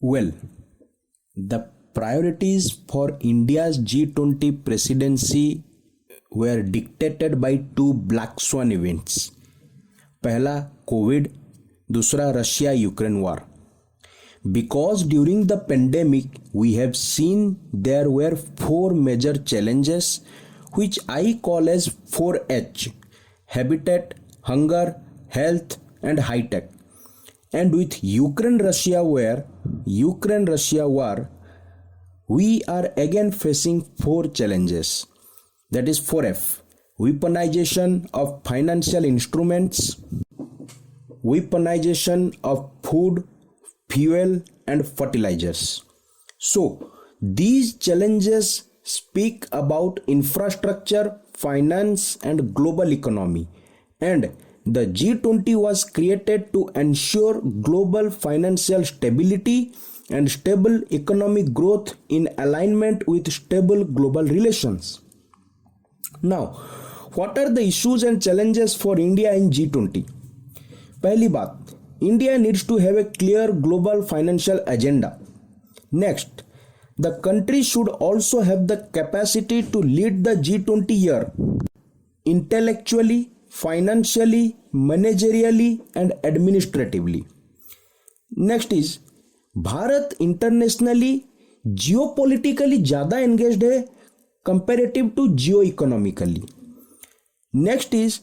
Well, the priorities for India's G20 presidency were dictated by two black swan events. पहला Covid, दूसरा Russia Ukraine war. Because during the pandemic we have seen there were four major challenges which I call as 4H: habitat, hunger, health and high tech. And with Ukraine-Russia war, we are again facing four challenges. That is 4F: weaponization of financial instruments, weaponization of food, fuel and fertilizers. So these challenges speak about infrastructure, finance and global economy, and the G20 was created to ensure global financial stability and stable economic growth in alignment with stable global relations. Now, what are the issues and challenges for India in G20? पहली बात, India needs to have a clear global financial agenda. Next, the country should also have the capacity to lead the G20 year intellectually, financially, managerially and administratively. Next is, Bharat internationally geopolitically ज़्यादा engaged है comparative to geo economically. Next is,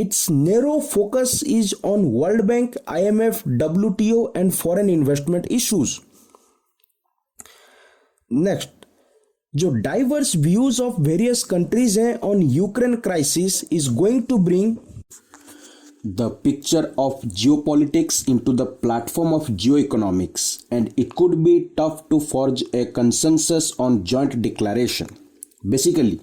its narrow focus is on World Bank, IMF, WTO and foreign investment issues. Next, जो diverse views of various countries हैं on Ukraine crisis is going to bring the picture of geopolitics into the platform of geoeconomics, and it could be tough to forge a consensus on joint declaration. Basically,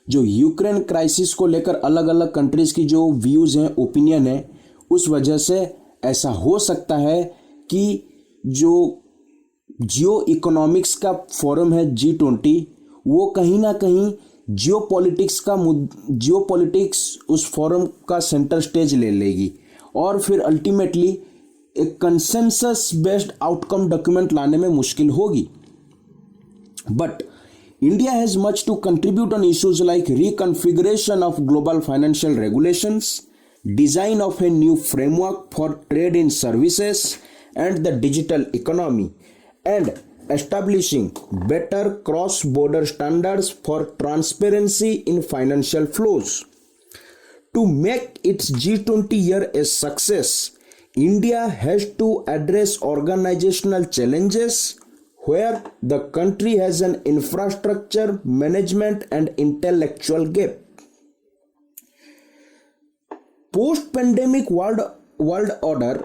जो Ukraine crisis को लेकर अलग अलग countries की जो views हैं, opinion है, उस वजह से ऐसा हो सकता है कि जो जियो इकोनॉमिक्स का फोरम है G20, वो कहीं ना कहीं जियोपॉलिटिक्स उस फोरम का सेंटर स्टेज ले लेगी और फिर अल्टीमेटली एक कंसेंसस बेस्ड आउटकम डॉक्यूमेंट लाने में मुश्किल होगी. But India has much to contribute on issues like reconfiguration of global financial regulations, design of a new framework for trade in services and the digital economy, and establishing better cross-border standards for transparency in financial flows. To make its G20 year a success, India has to address organizational challenges where the country has an infrastructure, management and intellectual gap. Post pandemic world order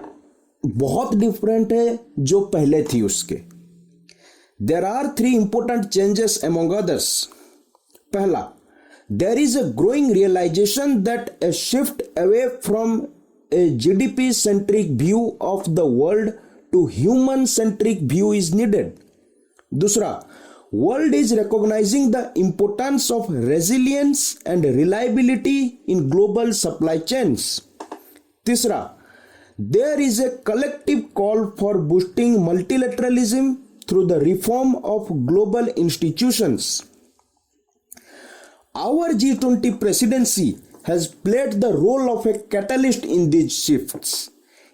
बहुत different है जो पहले थी उसके. There are 3 important changes among others. पहला, there is a growing realization that a shift away from a GDP centric view of the world to human centric view is needed. दूसरा, world is recognizing the importance of resilience and reliability in global supply chains. तीसरा, there is a collective call for boosting multilateralism through the reform of global institutions. Our G20 presidency has played the role of a catalyst in these shifts.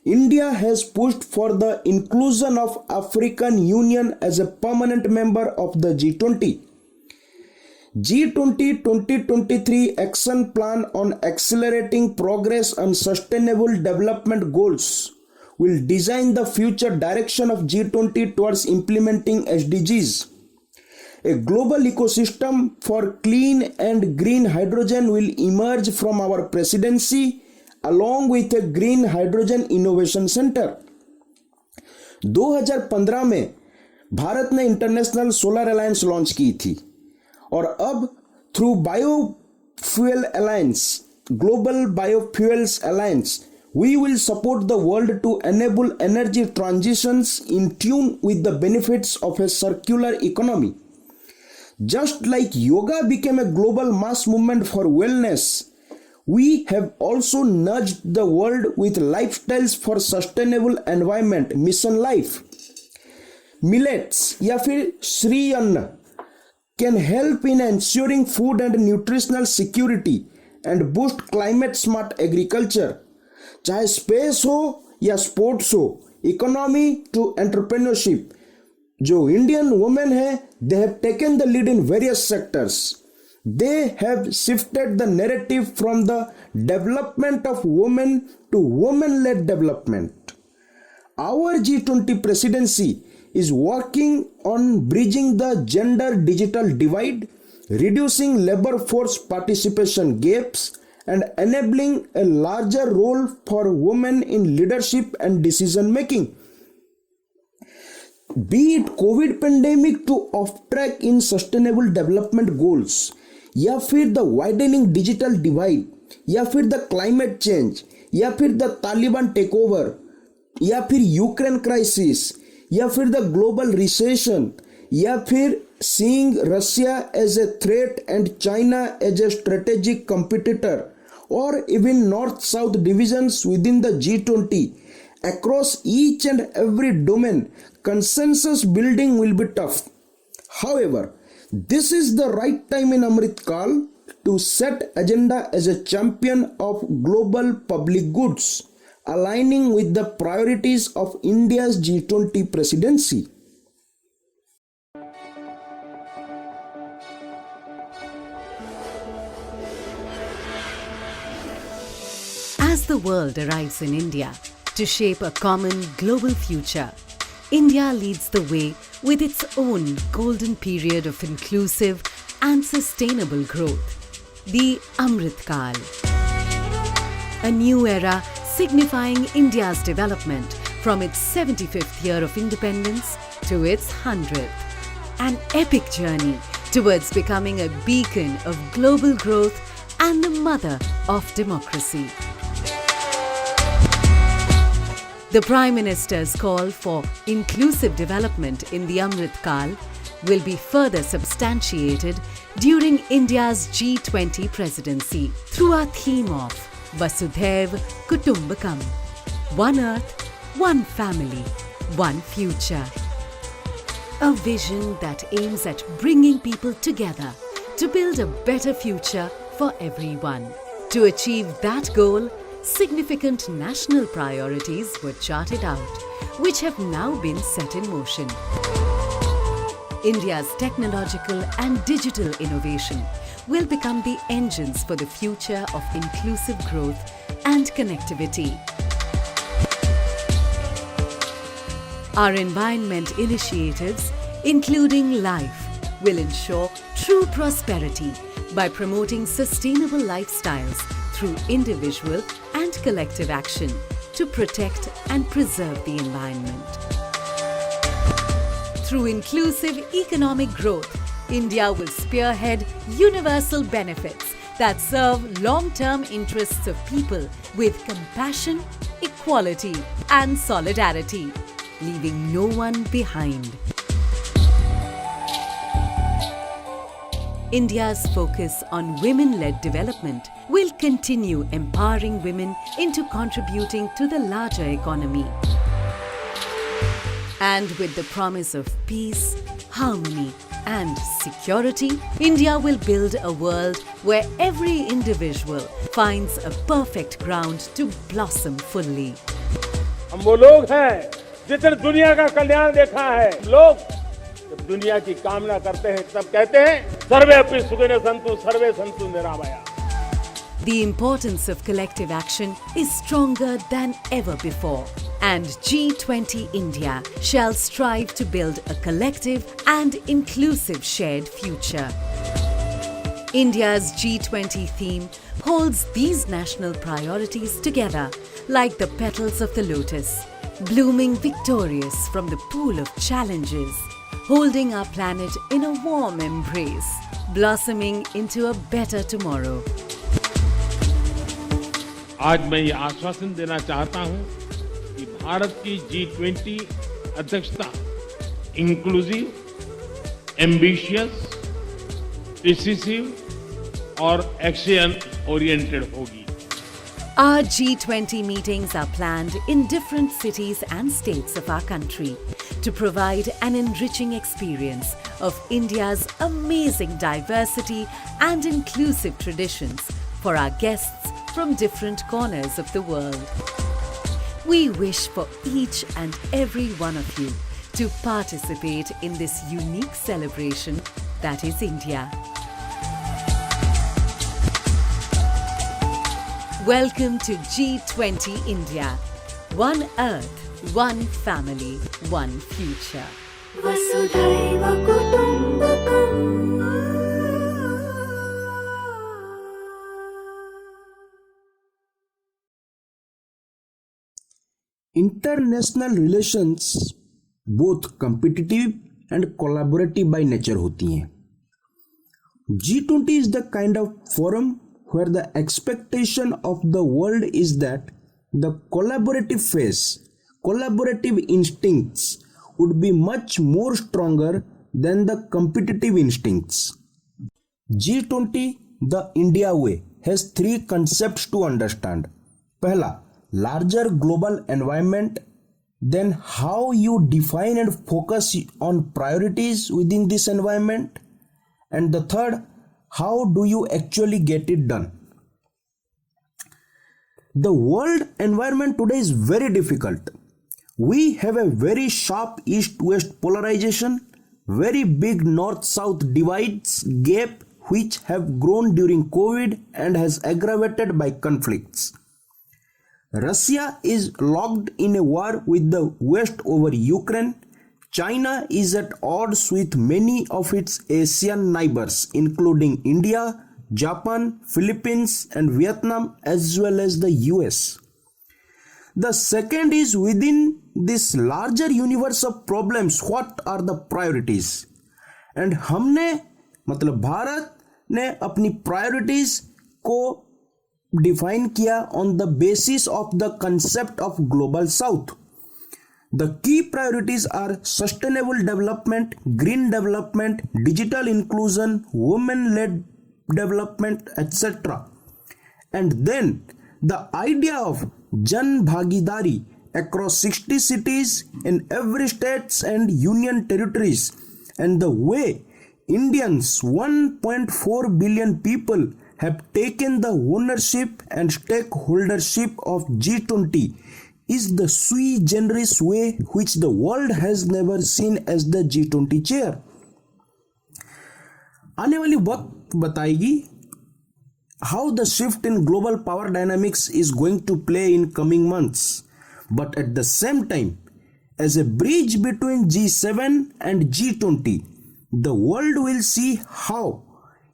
India has pushed for the inclusion of African Union as a permanent member of the G20. G20 2023 Action Plan on Accelerating Progress on Sustainable Development Goals will design the future direction of G20 towards implementing SDGs. A global ecosystem for clean and green hydrogen will emerge from our presidency, along with a green hydrogen innovation center. 2015 में भारत ने international solar alliance launch की थी और अब through biofuel alliance, global biofuels alliance, we will support the world to enable energy transitions in tune with the benefits of a circular economy. Just like yoga became a global mass movement for wellness, We have also nudged the world with lifestyles for sustainable environment mission life. Millets या फिर श्री अन्न can help in ensuring food and nutritional security and boost climate smart agriculture. चाहे space हो या sports हो, economy to entrepreneurship, जो Indian women है, they have taken the lead in various sectors. They have shifted the narrative from the development of women to women-led development. Our G20 presidency is working on bridging the gender digital divide, reducing labor force participation gaps, and enabling a larger role for women in leadership and decision making. Be it COVID pandemic to off track in sustainable development goals, या फिर the widening digital divide, या फिर the climate change, या फिर the Taliban takeover, या फिर Ukraine crisis, या फिर द ग्लोबल रिसेशन, या फिर seeing Russia as a threat and China as a strategic competitor, or even north-south divisions within the G20, across each and every domain, consensus building will be tough. However, this is the right time in Amrit Kal to set agenda as a champion of global public goods, aligning with the priorities of India's G20 presidency. As the world arrives in India to shape a common global future, India leads the way with its own golden period of inclusive and sustainable growth, the Amrit Kal. A new era signifying India's development from its 75th year of independence to its 100th. An epic journey towards becoming a beacon of global growth and the mother of democracy. The Prime Minister's call for inclusive development in the Amrit Kal will be further substantiated during India's G20 presidency through our theme of Vasudhaiva Kutumbakam, one earth, one family, one future. A vision that aims at bringing people together to build a better future for everyone. To achieve that goal, significant national priorities were charted out, which have now been set in motion. India's technological and digital innovation will become the engines for the future of inclusive growth and connectivity. Our environment initiatives, including LIFE, will ensure true prosperity by promoting sustainable lifestyles through individual and collective action to protect and preserve the environment. Through inclusive economic growth, India will spearhead universal benefits that serve long-term interests of people with compassion, equality, and solidarity, leaving no one behind. India's focus on women-led development will continue empowering women into contributing to the larger economy. And with the promise of peace, harmony, and security, India will build a world where every individual finds a perfect ground to blossom fully. हम वो लोग हैं जिसने दुनिया का कल्याण देखा है। लोग जब दुनिया की कामना करते हैं तब कहते हैं सर्वे अपि सुखिनः सन्तु सर्वे सन्तु निरामया। The importance of collective action is stronger than ever before, and G20 India shall strive to build a collective and inclusive shared future. India's G20 theme holds these national priorities together like the petals of the lotus, blooming victorious from the pool of challenges, holding our planet in a warm embrace, blossoming into a better tomorrow. आज मैं ये आश्वासन देना चाहता हूं कि भारत की G20 अध्यक्षता इंक्लूसिव, एम्बिशियस, डिसिसिव और एक्शन ओरिएंटेड होगी। Our G20 meetings are planned in different cities and states of our country to provide an enriching experience of India's amazing diversity and inclusive traditions for our guests from different corners of the world. We wish for each and every one of you to participate in this unique celebration that is India. Welcome to G20 India. One Earth, one family, one future. Vasudhaiva Kutumbakam. International relations both competitive and collaborative by nature होती हैं। G20 is the kind of forum where the expectation of the world is that the collaborative phase, collaborative instincts would be much more stronger than the competitive instincts. G20, the India way, has three concepts to understand. Pehla, larger global environment, then how you define and focus on priorities within this environment, and the third, how do you actually get it done? The world environment today is very difficult. We have a very sharp east-west polarization, very big north-south divides, gap which have grown during COVID and has aggravated by conflicts. Russia is locked in a war with the West over Ukraine. China is at odds with many of its Asian neighbors, including India, Japan, Philippines, and Vietnam, as well as the US. The second is within this larger universe of problems, what are the priorities? And हमने मतलब भारत ने अपनी priorities को define किया on the basis of the concept of global south. The key priorities are sustainable development, green development, digital inclusion, women-led development, etc. And then the idea of Jan Bhagidari across 60 cities in every states and union territories, and the way Indians 1.4 billion people have taken the ownership and stakeholdership of G20 is the sui generis way which the world has never seen as the G20 chair. आने वाली वक्त बताएगी how the shift in global power dynamics is going to play in coming months, but at the same time, as a bridge between G7 and G20, the world will see how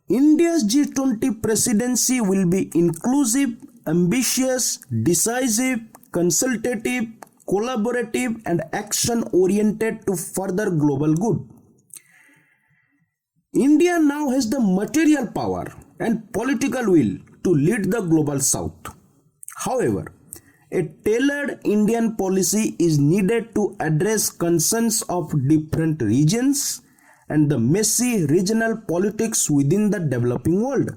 India's G20 presidency will be inclusive, ambitious, decisive, consultative, collaborative, and action oriented to further global good. India now has the material power and political will to lead the global south. However, a tailored Indian policy is needed to address concerns of different regions and the messy regional politics within the developing world.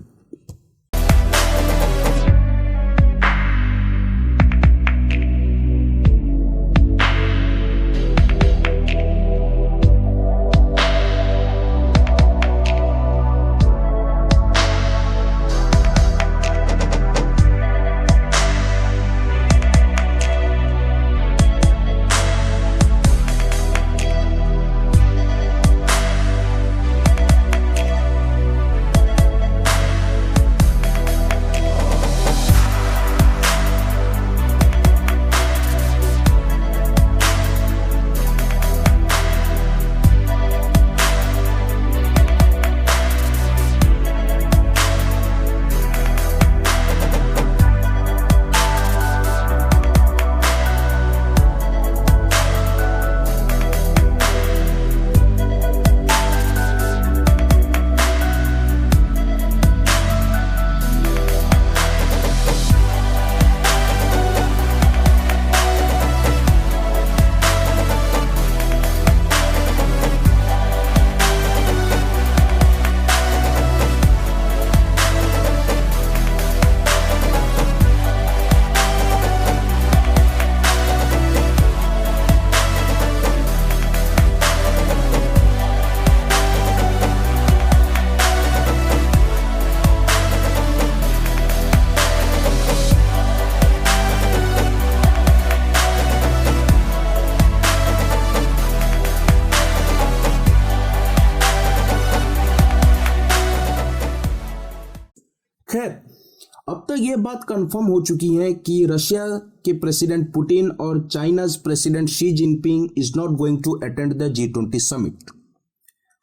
तक ये बात confirm हो चुकी है कि Russia के president Putin और China's president Xi Jinping is not going to attend the G20 summit.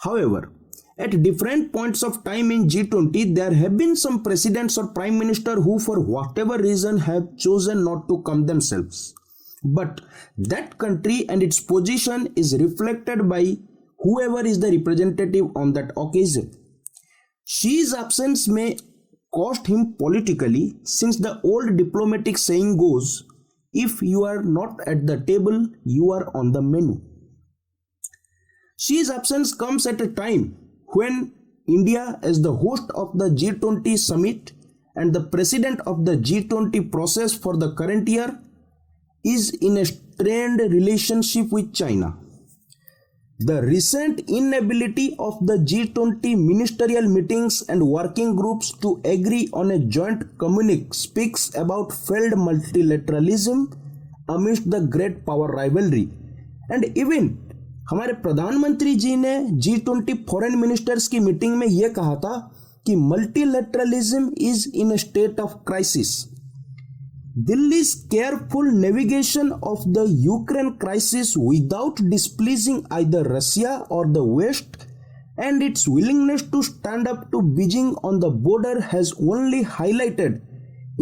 However, at different points of time in G20, there have been some presidents or prime minister who for whatever reason have chosen not to come themselves. But that country and its position is reflected by whoever is the representative on that occasion. Xi's absence may cost him politically, since the old diplomatic saying goes, if you are not at the table, you are on the menu. Xi's absence comes at a time when India, as the host of the G20 summit and the president of the G20 process for the current year, is in a strained relationship with China. The recent inability of the G20 ministerial meetings and working groups to agree on a joint communique speaks about failed multilateralism amidst the great power rivalry. And even हमारे प्रधानमंत्री जी ने G20 foreign ministers की meeting में यह कहा था कि multilateralism is in a state of crisis. Delhi's careful navigation of the Ukraine crisis without displeasing either Russia or the West and its willingness to stand up to Beijing on the border has only highlighted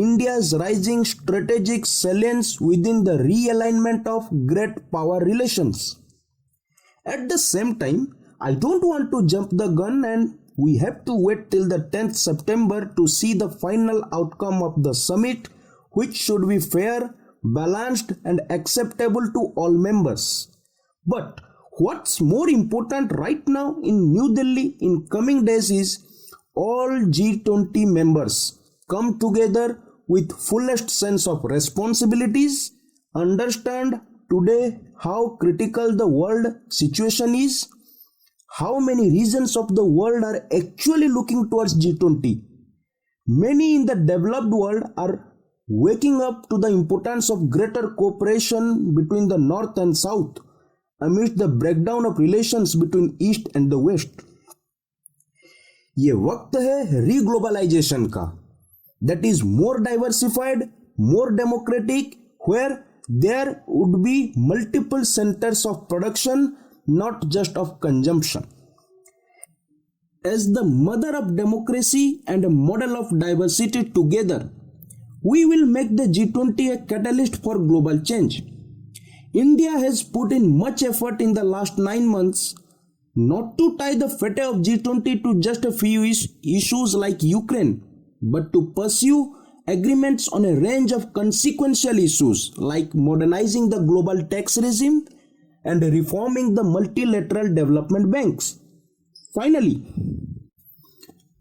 India's rising strategic salience within the realignment of great power relations. At the same time, I don't want to jump the gun and we have to wait till the 10th September to see the final outcome of the summit, which should be fair, balanced and acceptable to all members. But what's more important right now in New Delhi in coming days is all G20 members come together with fullest sense of responsibilities, understand today how critical the world situation is, how many regions of the world are actually looking towards G20. Many in the developed world are waking up to the importance of greater cooperation between the North and South amidst the breakdown of relations between East and the West. ये वक्त है रीग्लोबलाइजेशन का, that is more diversified, more democratic, where there would be multiple centers of production, not just of consumption. As the mother of democracy and a model of diversity together, we will make the G20 a catalyst for global change. India has put in much effort in the last 9 months not to tie the fate of G20 to just a few issues like Ukraine, but to pursue agreements on a range of consequential issues like modernizing the global tax regime and reforming the multilateral development banks. Finally,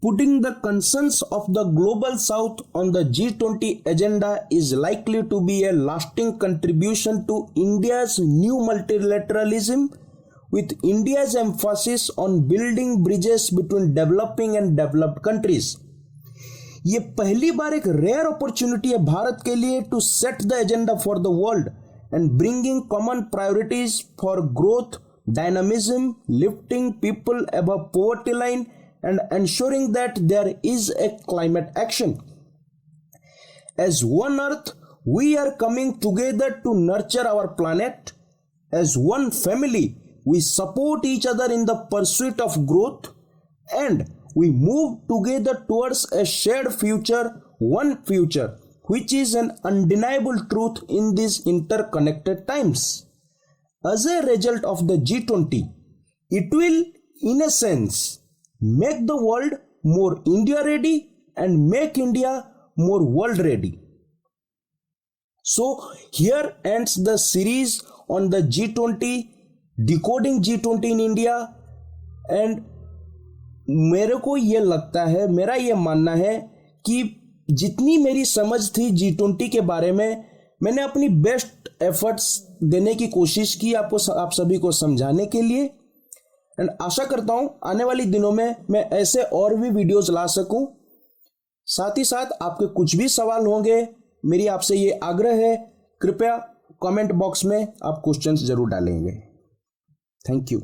putting the concerns of the global south on the G20 agenda is likely to be a lasting contribution to India's new multilateralism, with India's emphasis on building bridges between developing and developed countries. ये पहली बार एक rare opportunity है भारत के लिए to set the agenda for the world and bringing common priorities for growth, dynamism, lifting people above poverty line and ensuring that there is a climate action. As one earth, we are coming together to nurture our planet. As one family, we support each other in the pursuit of growth, and we move together towards a shared future, one future, which is an undeniable truth in these interconnected times. As a result of the G20, it will, in a sense, make the world more India ready and make India more world ready. So here ends the series on the G20, decoding G20 in India, and मेरे को ये लगता है, मेरा ये मानना है कि जितनी मेरी समझ थी G20 के बारे में, मैंने अपनी बेस्ट एफर्ट्स देने की कोशिश की आप सभी को समझाने के लिए, एंड आशा करता हूं आने वाली दिनों में मैं ऐसे और भी वीडियोस ला सकूं. साथ ही साथ आपके कुछ भी सवाल होंगे, मेरी आपसे ये आग्रह है, कृपया कमेंट बॉक्स में आप क्वेश्चंस जरूर डालेंगे. Thank you.